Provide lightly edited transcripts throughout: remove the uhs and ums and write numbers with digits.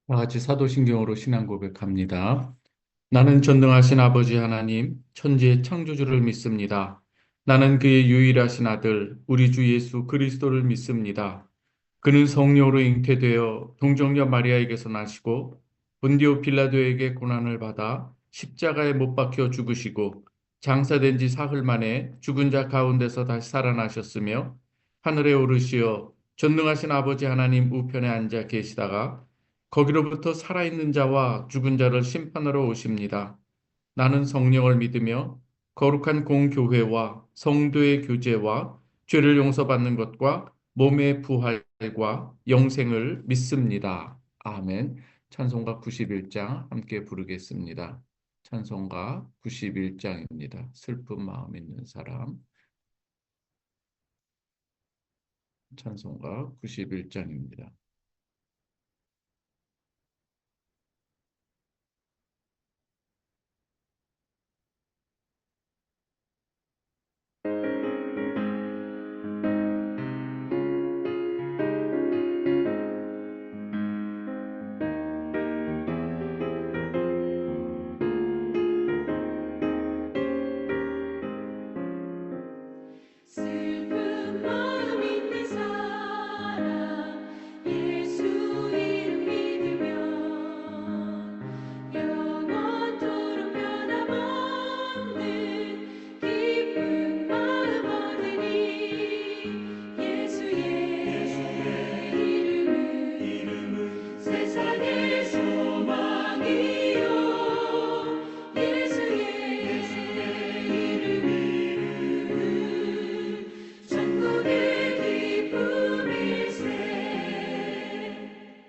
다 같이 사도신경으로 신앙 고백합니다. 나는 전능하신 아버지 하나님, 천지의 창조주를 믿습니다. 나는 그의 유일하신 아들, 우리 주 예수 그리스도를 믿습니다. 그는 성령으로 잉태되어 동정녀 마리아에게서 나시고 본디오 빌라도에게 고난을 받아 십자가에 못 박혀 죽으시고 장사된 지 사흘 만에 죽은 자 가운데서 다시 살아나셨으며 하늘에 오르시어 전능하신 아버지 하나님 우편에 앉아 계시다가 거기로부터 살아있는 자와 죽은 자를 심판하러 오십니다. 나는 성령을 믿으며 거룩한 공교회와 성도의 교제와 죄를 용서받는 것과 몸의 부활과 영생을 믿습니다. 아멘. 찬송가 91장 함께 부르겠습니다. 찬송가 91장입니다. 슬픈 마음 있는 사람. 찬송가 91장입니다. 슬픈 마음 있는 사람 예수 이름 믿으면 영원토록 변함없는 기쁜 마음 얻으니 예수의 이름은 세상의 소망이요 예수의 이름은 천국의 기쁨일세.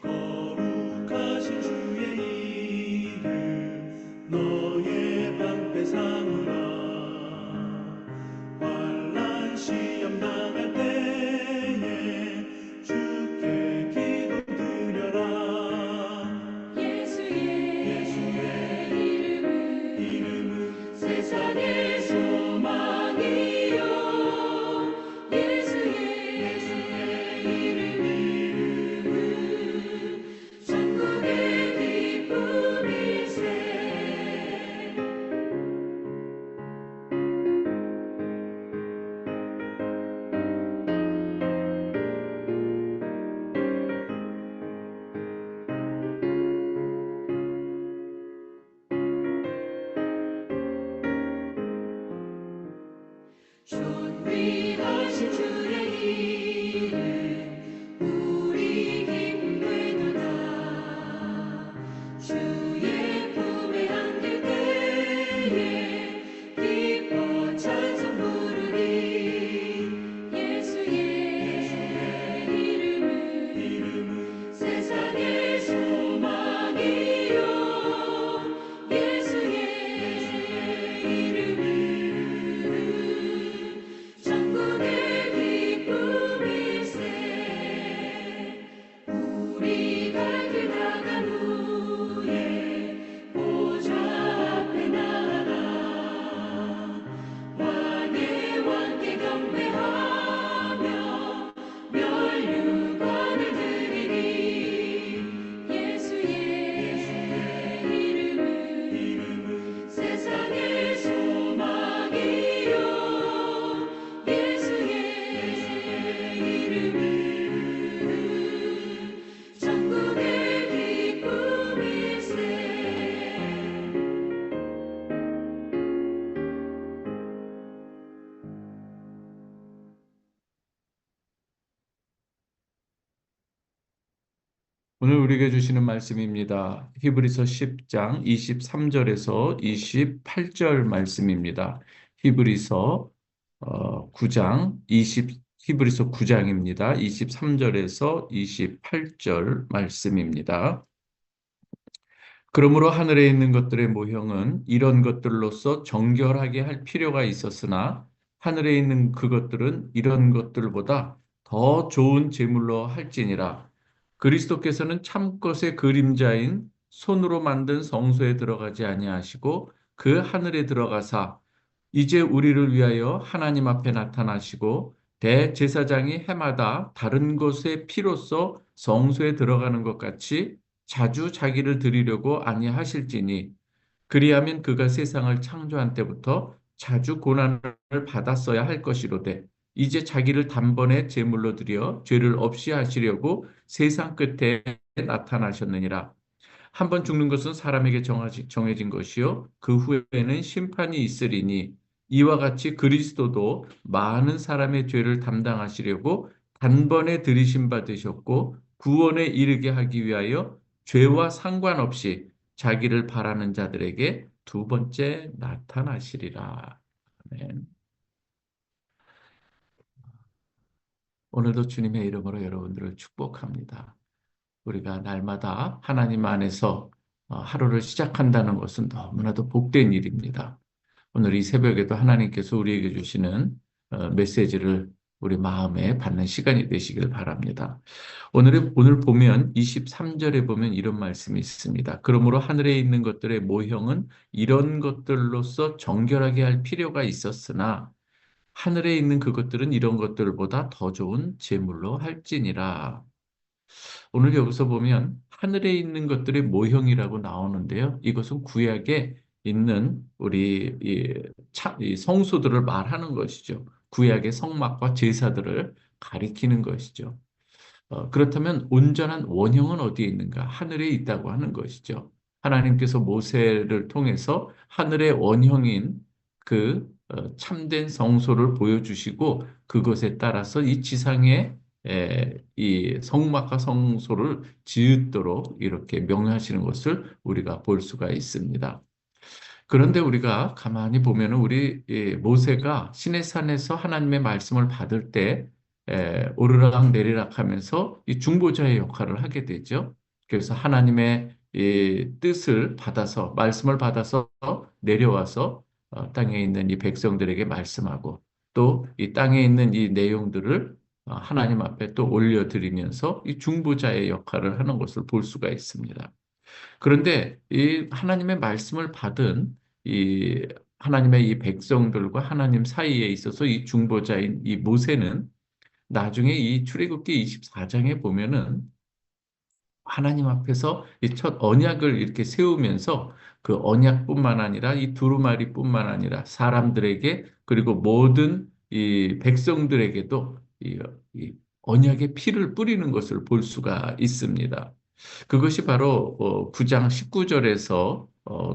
거룩하신 주의 이름 너의 방패 삼으라. 환난 시험 당할 때에 주께 기도드려라. 예수의 이름은 세상의 소망이요 예수의 이름은 천국의 기쁨일세. 존귀하신 주의 이름 우리 기쁨 되도다. 주의 품에 안길 때에 기뻐 찬송 부르리. 예수의 이름은 세상의 소망이요 예수의 이름은 천국의 기쁨일세. 우리가 길 나간 후에 보좌 앞에 나아가 왕의 왕께 경배하며 멸류관을 드리리. 예수의 이름은 세상의 소망이요 예수의 이름은 천국의 기쁨일세. 오늘 우리에게 주시는 말씀입니다. 히브리서 10장 23절에서 28절 말씀입니다. 히브리서 9장 20 히브리서 9장입니다. 23절에서 28절 말씀입니다. 그러므로 하늘에 있는 것들의 모형은 이런 것들로서 정결하게 할 필요가 있었으나 하늘에 있는 그것들은 이런 것들보다 더 좋은 제물로 할지니라. 그리스도께서는 참것의 그림자인 손으로 만든 성소에 들어가지 아니하시고 그 하늘에 들어가사 이제 우리를 위하여 하나님 앞에 나타나시고 대제사장이 해마다 다른 곳의 피로써 성소에 들어가는 것 같이 자주 자기를 드리려고 아니하실지니 그리하면 그가 세상을 창조한 때부터 자주 고난을 받았어야 할 것이로되 이제 자기를 단번에 제물로 드려 죄를 없이 하시려고 세상 끝에 나타나셨느니라. 한 번 죽는 것은 사람에게 정해진 것이요 그 후에는 심판이 있으리니 이와 같이 그리스도도 많은 사람의 죄를 담당하시려고 단번에 들이심 받으셨고 구원에 이르게 하기 위하여 죄와 상관없이 자기를 바라는 자들에게 두 번째 나타나시리라. 아멘. 오늘도 주님의 이름으로 여러분들을 축복합니다. 우리가 날마다 하나님 안에서 하루를 시작한다는 것은 너무나도 복된 일입니다. 오늘 이 새벽에도 하나님께서 우리에게 주시는 메시지를 우리 마음에 받는 시간이 되시길 바랍니다. 오늘 보면 23절에 보면 이런 말씀이 있습니다. 그러므로 하늘에 있는 것들의 모형은 이런 것들로서 정결하게 할 필요가 있었으나 하늘에 있는 그것들은 이런 것들보다 더 좋은 제물로 할지니라. 오늘 여기서 보면 하늘에 있는 것들의 모형이라고 나오는데요. 이것은 구약에 있는 우리 이 성소들을 말하는 것이죠. 구약의 성막과 제사들을 가리키는 것이죠. 그렇다면 온전한 원형은 어디에 있는가? 하늘에 있다고 하는 것이죠. 하나님께서 모세를 통해서 하늘의 원형인 그 참된 성소를 보여주시고 그것에 따라서 이 지상에 이 성막과 성소를 지으도록 이렇게 명하시는 것을 우리가 볼 수가 있습니다. 그런데 우리가 가만히 보면은 우리 모세가 시내산에서 하나님의 말씀을 받을 때 오르락 내리락 하면서 이 중보자의 역할을 하게 되죠. 그래서 하나님의 이 뜻을 받아서 말씀을 받아서 내려와서 땅에 있는 이 백성들에게 말씀하고 또 이 땅에 있는 이 내용들을 하나님 앞에 또 올려드리면서 이 중보자의 역할을 하는 것을 볼 수가 있습니다. 그런데 이 하나님의 말씀을 받은 이 하나님의 이 백성들과 하나님 사이에 있어서 이 중보자인 이 모세는 나중에 이 출애굽기 24장에 보면은 하나님 앞에서 이 첫 언약을 이렇게 세우면서 그 언약뿐만 아니라 이 두루마리뿐만 아니라 사람들에게 그리고 모든 이 백성들에게도 이 언약의 피를 뿌리는 것을 볼 수가 있습니다. 그것이 바로 9장 19절에서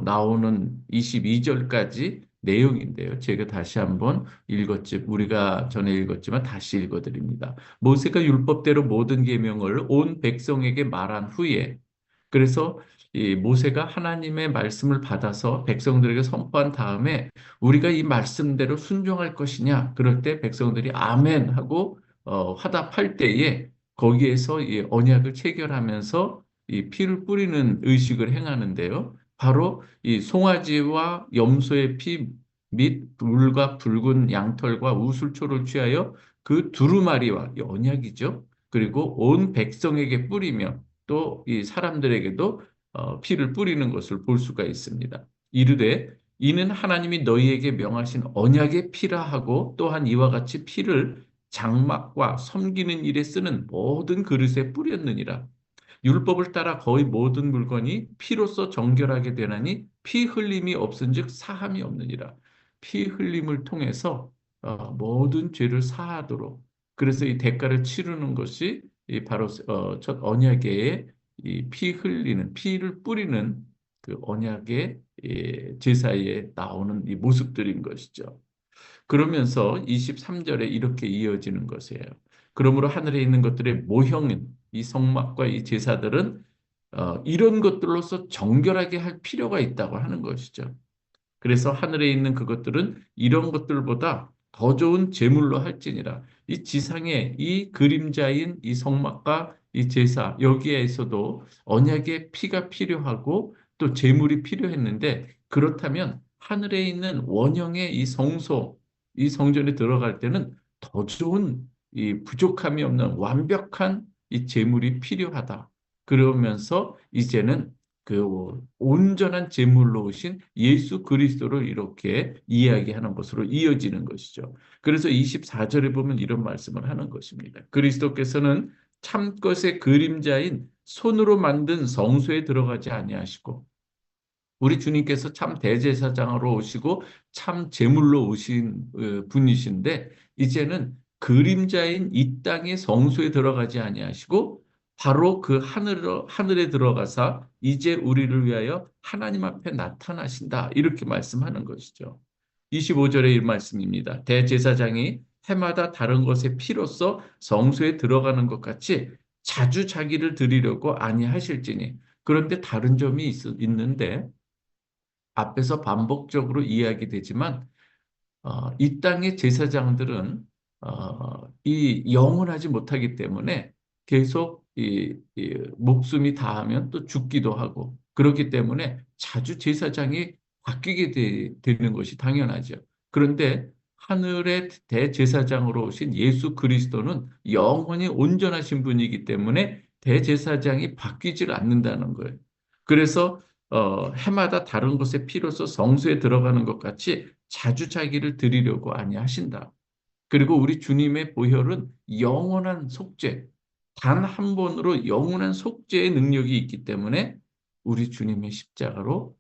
나오는 22절까지 내용인데요. 제가 다시 한번 우리가 전에 읽었지만 다시 읽어드립니다. 모세가 율법대로 모든 계명을 온 백성에게 말한 후에 그래서 이 모세가 하나님의 말씀을 받아서 백성들에게 선포한 다음에 우리가 이 말씀대로 순종할 것이냐 그럴 때 백성들이 아멘 하고 화답할 때에 거기에서 이 언약을 체결하면서 이 피를 뿌리는 의식을 행하는데요. 바로 이 송아지와 염소의 피 및 물과 붉은 양털과 우슬초를 취하여 그 두루마리와 이 언약이죠. 그리고 온 백성에게 뿌리며 또 이 사람들에게도 피를 뿌리는 것을 볼 수가 있습니다. 이르되 이는 하나님이 너희에게 명하신 언약의 피라 하고 또한 이와 같이 피를 장막과 섬기는 일에 쓰는 모든 그릇에 뿌렸느니라. 율법을 따라 거의 모든 물건이 피로써 정결하게 되나니 피 흘림이 없은즉 사함이 없느니라. 피 흘림을 통해서 모든 죄를 사하도록 그래서 이 대가를 치르는 것이 이 바로 첫 언약의 이 피 흘리는 피를 뿌리는 그 언약의 제사에 나오는 이 모습들인 것이죠. 그러면서 23절에 이렇게 이어지는 것이에요. 그러므로 하늘에 있는 것들의 모형인 이 성막과 이 제사들은 이런 것들로서 정결하게 할 필요가 있다고 하는 것이죠. 그래서 하늘에 있는 그것들은 이런 것들보다 더 좋은 제물로 할지니라. 이 지상에 이 그림자인 이 성막과 이 제사 여기에서도 언약의 피가 필요하고 또 제물이 필요했는데 그렇다면 하늘에 있는 원형의 이 성소, 이 성전에 들어갈 때는 더 좋은 이 부족함이 없는 완벽한 이 제물이 필요하다. 그러면서 이제는 그 온전한 제물로 오신 예수 그리스도를 이렇게 이야기하는 것으로 이어지는 것이죠. 그래서 24절에 보면 이런 말씀을 하는 것입니다. 그리스도께서는 참 것의 그림자인 손으로 만든 성소에 들어가지 아니하시고 우리 주님께서 참 대제사장으로 오시고 참 제물로 오신 분이신데 이제는 그림자인 이 땅의 성소에 들어가지 아니하시고 바로 그 하늘에 들어가사 이제 우리를 위하여 하나님 앞에 나타나신다. 이렇게 말씀하는 것이죠. 25절의 이 말씀입니다. 대제사장이 해마다 다른 것의 피로써 성소에 들어가는 것 같이 자주 자기를 드리려고 아니하실지니. 그런데 다른 점이 있는데 앞에서 반복적으로 이야기되지만 이 땅의 제사장들은 이 영원하지 못하기 때문에 계속 이 목숨이 다하면 또 죽기도 하고 그렇기 때문에 자주 제사장이 바뀌게 되는 것이 당연하죠. 그런데 하늘의 대제사장으로 오신 예수 그리스도는 영원히 온전하신 분이기 때문에 대제사장이 바뀌질 않는다는 거예요. 그래서 해마다 다른 곳의 피로서 성소에 들어가는 것 같이 자주 자기를 드리려고 아니하신다. 그리고 우리 주님의 보혈은 영원한 속죄, 단 한 번으로 영원한 속죄의 능력이 있기 때문에 우리 주님의 십자가로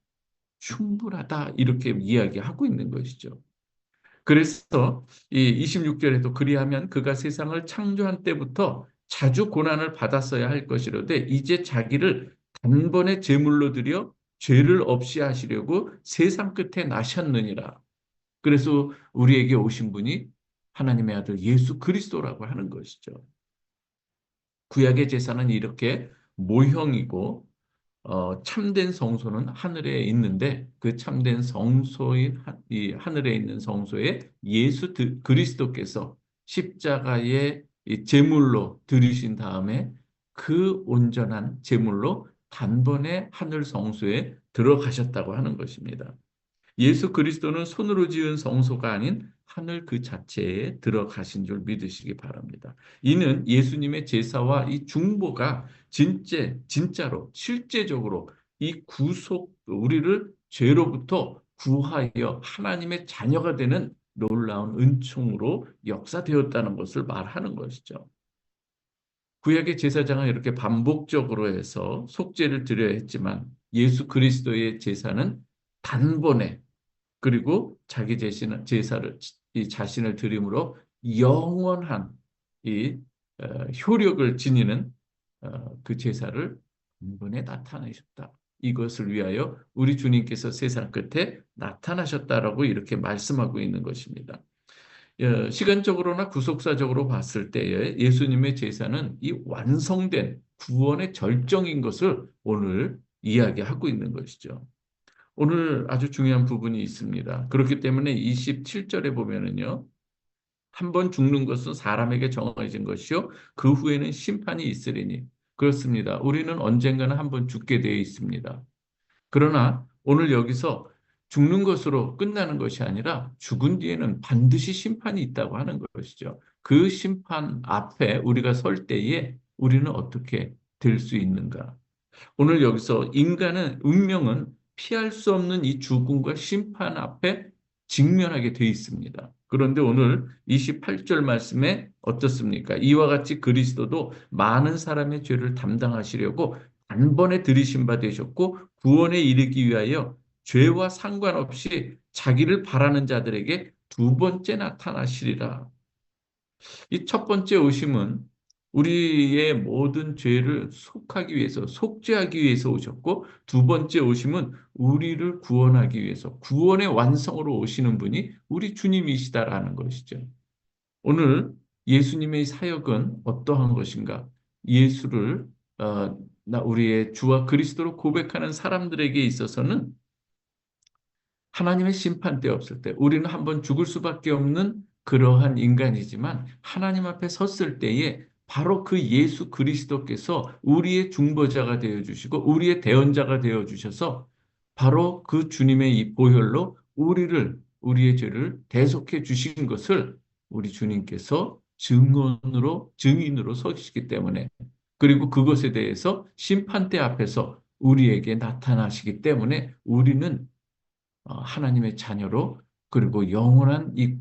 충분하다 이렇게 이야기하고 있는 것이죠. 그래서 이 26절에도 그리하면 그가 세상을 창조한 때부터 자주 고난을 받았어야 할 것이로되 이제 자기를 단번에 제물로 드려 죄를 없이 하시려고 세상 끝에 나셨느니라. 그래서 우리에게 오신 분이 하나님의 아들 예수 그리스도라고 하는 것이죠. 구약의 제사는 이렇게 모형이고 참된 성소는 하늘에 있는데 그 참된 성소인 이 하늘에 있는 성소에 예수 그리스도께서 십자가의 이 제물로 들이신 다음에 그 온전한 제물로 단번에 하늘 성소에 들어가셨다고 하는 것입니다. 예수 그리스도는 손으로 지은 성소가 아닌 하늘 그 자체에 들어가신 줄 믿으시기 바랍니다. 이는 예수님의 제사와 이 중보가 진짜로 실제적으로 이 우리를 죄로부터 구하여 하나님의 자녀가 되는 놀라운 은총으로 역사되었다는 것을 말하는 것이죠. 구약의 제사장은 이렇게 반복적으로 해서 속죄를 드려야 했지만 예수 그리스도의 제사는 단번에 그리고 자기 제사를 이 자신을 드림으로 영원한 이 효력을 지니는 그 제사를 단번에 나타내셨다. 이것을 위하여 우리 주님께서 세상 끝에 나타나셨다라고 이렇게 말씀하고 있는 것입니다. 시간적으로나 구속사적으로 봤을 때에 예수님의 제사는 이 완성된 구원의 절정인 것을 오늘 이야기하고 있는 것이죠. 오늘 아주 중요한 부분이 있습니다. 그렇기 때문에 27절에 보면은요. 한 번 죽는 것은 사람에게 정해진 것이요. 그 후에는 심판이 있으리니. 그렇습니다. 우리는 언젠가는 한 번 죽게 되어 있습니다. 그러나 오늘 여기서 죽는 것으로 끝나는 것이 아니라 죽은 뒤에는 반드시 심판이 있다고 하는 것이죠. 그 심판 앞에 우리가 설 때에 우리는 어떻게 될 수 있는가? 오늘 여기서 운명은 피할 수 없는 이 죽음과 심판 앞에 직면하게 돼 있습니다. 그런데 오늘 28절 말씀에 어떻습니까? 이와 같이 그리스도도 많은 사람의 죄를 담당하시려고 단번에 들이신 바 되셨고 구원에 이르기 위하여 죄와 상관없이 자기를 바라는 자들에게 두 번째 나타나시리라. 이 첫 번째 오심은 우리의 모든 죄를 속죄하기 위해서 오셨고, 두 번째 오심은 우리를 구원하기 위해서, 구원의 완성으로 오시는 분이 우리 주님이시다라는 것이죠. 오늘 예수님의 사역은 어떠한 것인가? 예수를 우리의 주와 그리스도로 고백하는 사람들에게 있어서는 하나님의 심판대 없을 때 우리는 한번 죽을 수밖에 없는 그러한 인간이지만 하나님 앞에 섰을 때에 바로 그 예수 그리스도께서 우리의 중보자가 되어주시고 우리의 대언자가 되어주셔서 바로 그 주님의 이 보혈로 우리의 죄를 대속해 주신 것을 우리 주님께서 증인으로 서시기 때문에 그리고 그것에 대해서 심판대 앞에서 우리에게 나타나시기 때문에 우리는 하나님의 자녀로 그리고 영원한 이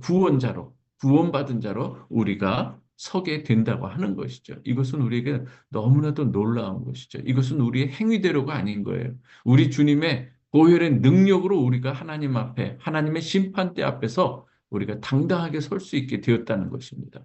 구원받은 자로 우리가 서게 된다고 하는 것이죠. 이것은 우리에게 너무나도 놀라운 것이죠. 이것은 우리의 행위대로가 아닌 거예요. 우리 주님의 보혈의 능력으로 우리가 하나님 앞에, 하나님의 심판대 앞에서 우리가 당당하게 설 수 있게 되었다는 것입니다.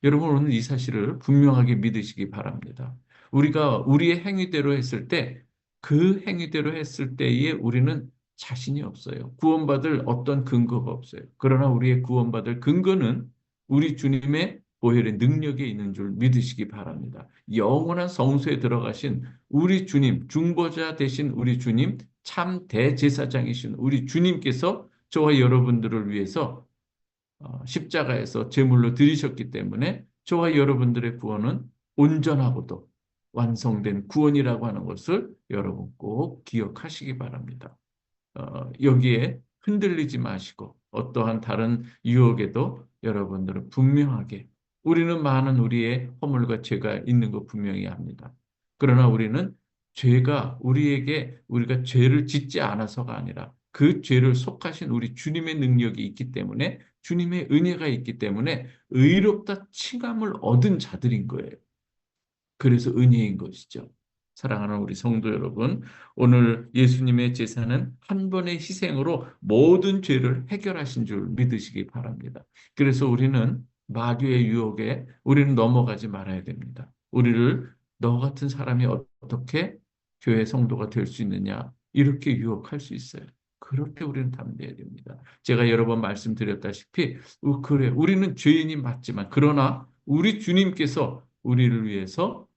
여러분, 오늘 이 사실을 분명하게 믿으시기 바랍니다. 우리가 우리의 행위대로 했을 때, 그 행위대로 했을 때에 우리는 자신이 없어요. 구원받을 어떤 근거가 없어요. 그러나 우리의 구원받을 근거는 우리 주님의 보혈의 능력에 있는 줄 믿으시기 바랍니다. 영원한 성소에 들어가신 우리 주님, 중보자 되신 우리 주님, 참 대제사장이신 우리 주님께서 저와 여러분들을 위해서 십자가에서 제물로 드리셨기 때문에 저와 여러분들의 구원은 온전하고도 완성된 구원이라고 하는 것을 여러분 꼭 기억하시기 바랍니다. 여기에 흔들리지 마시고 어떠한 다른 유혹에도 여러분들은 분명하게 우리는 많은 우리의 허물과 죄가 있는 거 분명히 합니다. 그러나 우리는 죄가 우리가 죄를 짓지 않아서가 아니라 그 죄를 속하신 우리 주님의 능력이 있기 때문에 주님의 은혜가 있기 때문에 의롭다 칭함을 얻은 자들인 거예요. 그래서 은혜인 것이죠. 사랑하는 우리 성도 여러분, 오늘 예수님의 제사는 한 번의 희생으로 모든 죄를 해결하신 줄 믿으시기 바랍니다. 그래서 우리는 마귀의 유혹에 우리는 넘어가지 말아야 됩니다. 우리를 너 같은 사람이 어떻게 교회 성도가 될 수 있느냐 이렇게 유혹할 수 있어요. 그렇게 우리는 담대해야 됩니다. 제가 여러 번 말씀드렸다시피 그래 우리는 죄인이 맞지만 그러나 우리 주님께서 우리를 위해서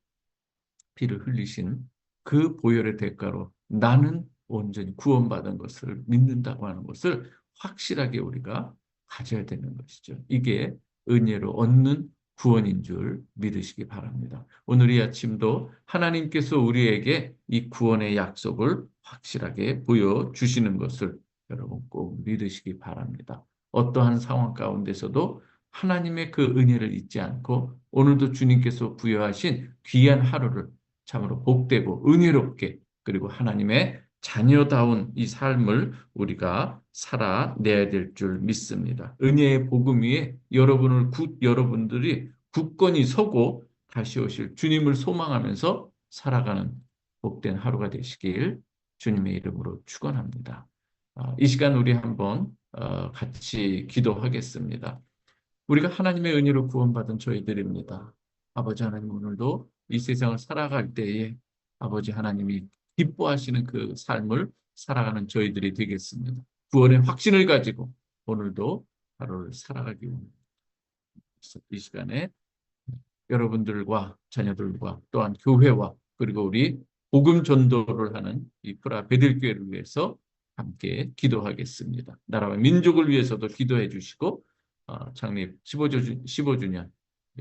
피를 흘리신 그 보혈의 대가로 나는 온전히 구원받은 것을 믿는다고 하는 것을 확실하게 우리가 가져야 되는 것이죠. 이게 은혜로 얻는 구원인 줄 믿으시기 바랍니다. 오늘 이 아침도 하나님께서 우리에게 이 구원의 약속을 확실하게 보여주시는 것을 여러분 꼭 믿으시기 바랍니다. 어떠한 상황 가운데서도 하나님의 그 은혜를 잊지 않고 오늘도 주님께서 부여하신 귀한 하루를 참으로 복되고 은혜롭게 그리고 하나님의 자녀다운 이 삶을 우리가 살아내야 될 줄 믿습니다. 은혜의 복음 위에 여러분들이 굳건히 서고 다시 오실 주님을 소망하면서 살아가는 복된 하루가 되시길 주님의 이름으로 축원합니다. 이 시간 우리 한번 같이 기도하겠습니다. 우리가 하나님의 은혜로 구원받은 저희들입니다. 아버지 하나님 오늘도 이 세상을 살아갈 때에 아버지 하나님이 기뻐하시는 그 삶을 살아가는 저희들이 되겠습니다. 구원의 확신을 가지고 오늘도 하루를 살아가기 원합니다. 이 시간에 여러분들과 자녀들과 또한 교회와 그리고 우리 복음 전도를 하는 이 프라 베들교회를 위해서 함께 기도하겠습니다. 나라와 민족을 위해서도 기도해 주시고 창립 15주년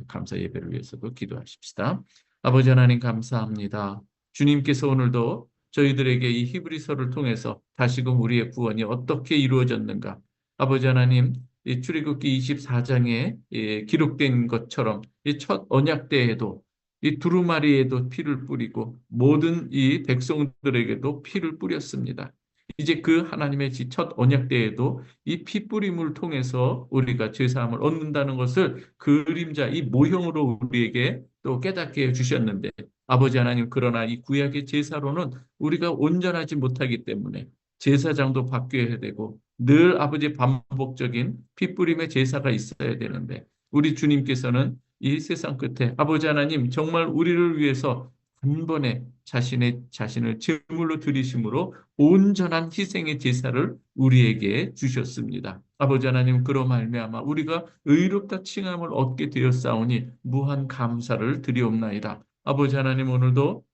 감사 예배를 위해서도 기도하십시다. 아버지 하나님 감사합니다. 주님께서 오늘도 저희들에게 이 히브리서를 통해서 다시금 우리의 구원이 어떻게 이루어졌는가 아버지 하나님 이 출애굽기 24장에 기록된 것처럼 이 첫 언약 때에도 이 두루마리에도 피를 뿌리고 모든 이 백성들에게도 피를 뿌렸습니다. 이제 그 하나님의 첫 언약 때에도 이 피 뿌림을 통해서 우리가 죄사함을 얻는다는 것을 그림자 이 모형으로 우리에게 또 깨닫게 해주셨는데 아버지 하나님 그러나 이 구약의 제사로는 우리가 온전하지 못하기 때문에 제사장도 바뀌어야 되고 늘 아버지 반복적인 피 뿌림의 제사가 있어야 되는데 우리 주님께서는 이 세상 끝에 아버지 하나님 정말 우리를 위해서 단번에 자신을 제물로 드리심으로 온전한 희생의 제사를 우리에게 주셨습니다. 아버지 하나님 그로 말미암아 우리가 의롭다 칭함을 얻게 되었사오니 무한 감사를 드리옵나이다. 아버지 하나님 오늘도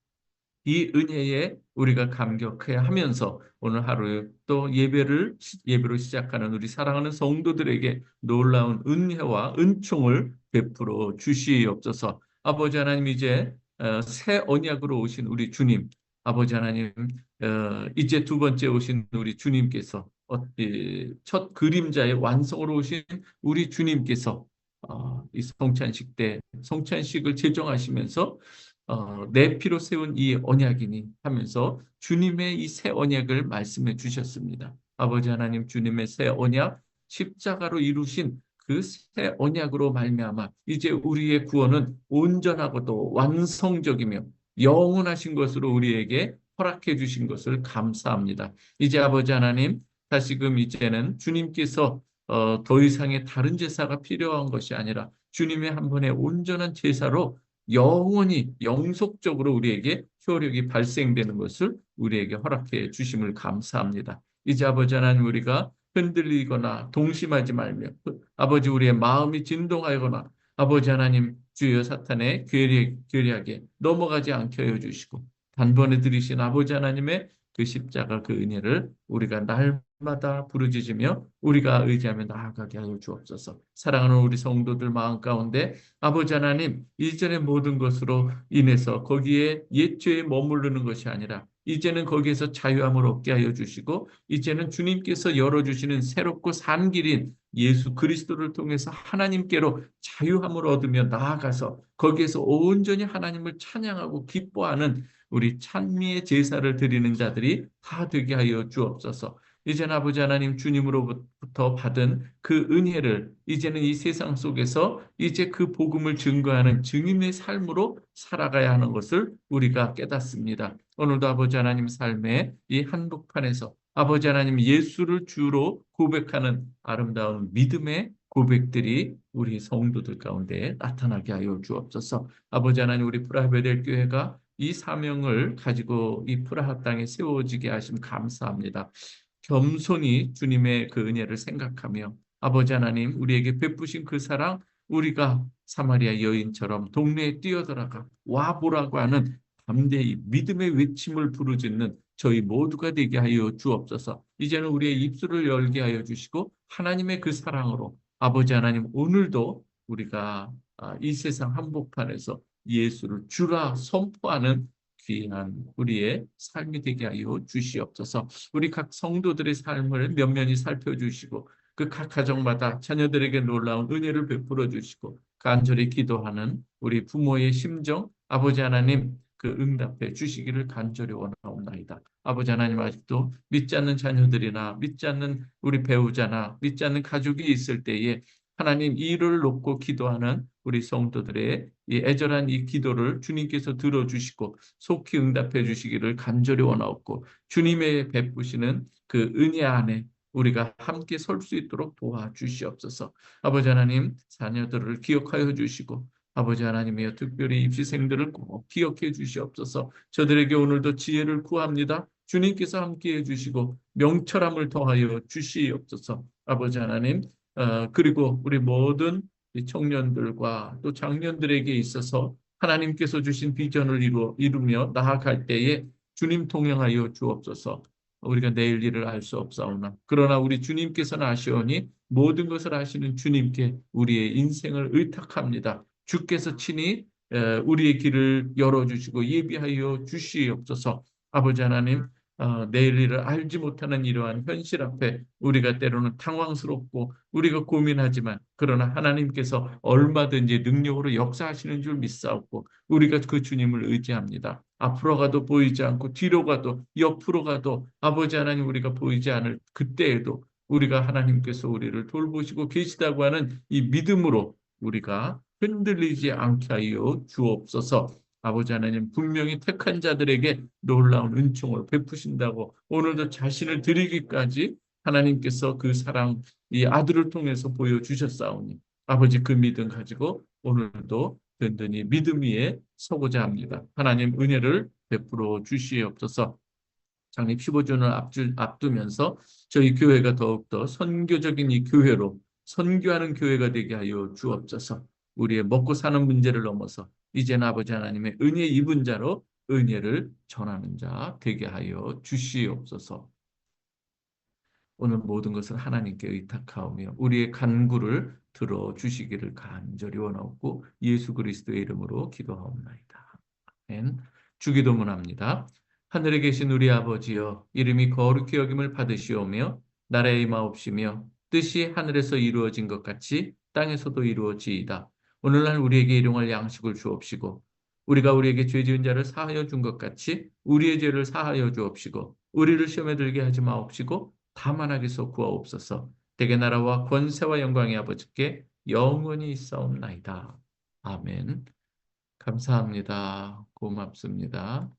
이 은혜에 우리가 감격해야 하면서 오늘 하루 또 예배로 시작하는 우리 사랑하는 성도들에게 놀라운 은혜와 은총을 베풀어 주시옵소서. 아버지 하나님 이제 새 언약으로 오신 우리 주님 아버지 하나님 이제 두 번째 오신 우리 주님께서 첫 그림자의 완성으로 오신 우리 주님께서 이 성찬식 때 성찬식을 제정하시면서 내 피로 세운 이 언약이니 하면서 주님의 이 새 언약을 말씀해 주셨습니다. 아버지 하나님 주님의 새 언약 십자가로 이루신 그 새 언약으로 말미암아 이제 우리의 구원은 온전하고도 완성적이며 영원하신 것으로 우리에게 허락해 주신 것을 감사합니다. 이제 아버지 하나님, 다시금 이제는 주님께서 더 이상의 다른 제사가 필요한 것이 아니라 주님의 한 번의 온전한 제사로 영원히 영속적으로 우리에게 효력이 발생되는 것을 우리에게 허락해 주심을 감사합니다. 이제 아버지 하나님, 우리가 흔들리거나 동심하지 말며 아버지 우리의 마음이 진동하거나 아버지 하나님 주여 사탄의 괴리하게 넘어가지 않게 하여 주시고 단번에 들이신 아버지 하나님의 그 십자가 그 은혜를 우리가 날마다 부르짖으며 우리가 의지하며 나아가게 하여 주옵소서. 사랑하는 우리 성도들 마음 가운데 아버지 하나님, 이전의 모든 것으로 인해서 거기에 옛죄에 머무르는 것이 아니라 이제는 거기에서 자유함을 얻게 하여 주시고 이제는 주님께서 열어주시는 새롭고 산 길인 예수 그리스도를 통해서 하나님께로 자유함을 얻으며 나아가서 거기에서 온전히 하나님을 찬양하고 기뻐하는 우리 찬미의 제사를 드리는 자들이 다 되게 하여 주옵소서. 이제는 아버지 하나님 주님으로부터 받은 그 은혜를 이제는 이 세상 속에서 이제 그 복음을 증거하는 증인의 삶으로 살아가야 하는 것을 우리가 깨닫습니다. 오늘도 아버지 하나님 삶의 이 한복판에서 아버지 하나님 예수를 주로 고백하는 아름다운 믿음의 고백들이 우리 성도들 가운데 나타나게 하여 주옵소서. 아버지 하나님, 우리 프라하베델 교회가 이 사명을 가지고 이 프라하 땅에 세워지게 하심 감사합니다. 겸손히 주님의 그 은혜를 생각하며 아버지 하나님 우리에게 베푸신 그 사랑, 우리가 사마리아 여인처럼 동네에 뛰어들어가 와보라고 하는 담대히 믿음의 외침을 부르짖는 저희 모두가 되게 하여 주옵소서. 이제는 우리의 입술을 열게 하여 주시고 하나님의 그 사랑으로 아버지 하나님 오늘도 우리가 이 세상 한복판에서 예수를 주라 선포하는 귀한 우리의 삶이 되게 하여 주시옵소서. 우리 각 성도들의 삶을 면면히 살펴주시고 그 각 가정마다 자녀들에게 놀라운 은혜를 베풀어 주시고 간절히 기도하는 우리 부모의 심정 아버지 하나님 그 응답해 주시기를 간절히 원하옵나이다. 아버지 하나님, 아직도 믿지 않는 자녀들이나 믿지 않는 우리 배우자나 믿지 않는 가족이 있을 때에 하나님 이를 놓고 기도하는 우리 성도들의 이 애절한 이 기도를 주님께서 들어주시고 속히 응답해 주시기를 간절히 원하옵고 주님의 베푸시는 그 은혜 안에 우리가 함께 설 수 있도록 도와주시옵소서. 아버지 하나님, 자녀들을 기억하여 주시고 아버지 하나님이여 특별히 입시생들을 꼭 기억해 주시옵소서. 저들에게 오늘도 지혜를 구합니다. 주님께서 함께해 주시고 명철함을 더하여 주시옵소서. 아버지 하나님, 그리고 우리 모든 청년들과 또 장년들에게 있어서 하나님께서 주신 비전을 이루며 나아갈 때에 주님 동행하여 주옵소서. 우리가 내일 일을 알 수 없사오나 그러나 우리 주님께서는 아시오니 모든 것을 아시는 주님께 우리의 인생을 의탁합니다. 주께서 친히 우리의 길을 열어주시고 예비하여 주시옵소서. 아버지 하나님, 내일 일을 알지 못하는 이러한 현실 앞에 우리가 때로는 당황스럽고 우리가 고민하지만 그러나 하나님께서 얼마든지 능력으로 역사하시는 줄 믿사옵고 우리가 그 주님을 의지합니다. 앞으로 가도 보이지 않고 뒤로 가도 옆으로 가도 아버지 하나님 우리가 보이지 않을 그때에도 우리가 하나님께서 우리를 돌보시고 계시다고 하는 이 믿음으로 우리가 흔들리지 않게 하여 주옵소서. 아버지 하나님 분명히 택한 자들에게 놀라운 은총을 베푸신다고 오늘도 자신을 드리기까지 하나님께서 그 사랑 이 아들을 통해서 보여주셨사오니 아버지 그 믿음 가지고 오늘도 든든히 믿음 위에 서고자 합니다. 하나님 은혜를 베풀어 주시옵소서. 장립 15주년을 앞두면서 저희 교회가 더욱더 선교적인 이 교회로 선교하는 교회가 되게 하여 주옵소서. 우리의 먹고 사는 문제를 넘어서 이제는 아버지 하나님의 은혜 입은 자로 은혜를 전하는 자 되게 하여 주시옵소서. 오늘 모든 것을 하나님께 의탁하오며 우리의 간구를 들어주시기를 간절히 원하옵고 예수 그리스도의 이름으로 기도하옵나이다. 아멘. 주기도문합니다. 하늘에 계신 우리 아버지여, 이름이 거룩히 여김을 받으시오며 나라의 임하옵시며 뜻이 하늘에서 이루어진 것 같이 땅에서도 이루어지이다. 오늘날 우리에게 일용할 양식을 주옵시고 우리가 우리에게 죄 지은 자를 사하여 준 것 같이 우리의 죄를 사하여 주옵시고 우리를 시험에 들게 하지 마옵시고 다만 악에서 구하옵소서. 대개 나라와 권세와 영광이 아버지께 영원히 있사옵나이다. 아멘. 감사합니다. 고맙습니다.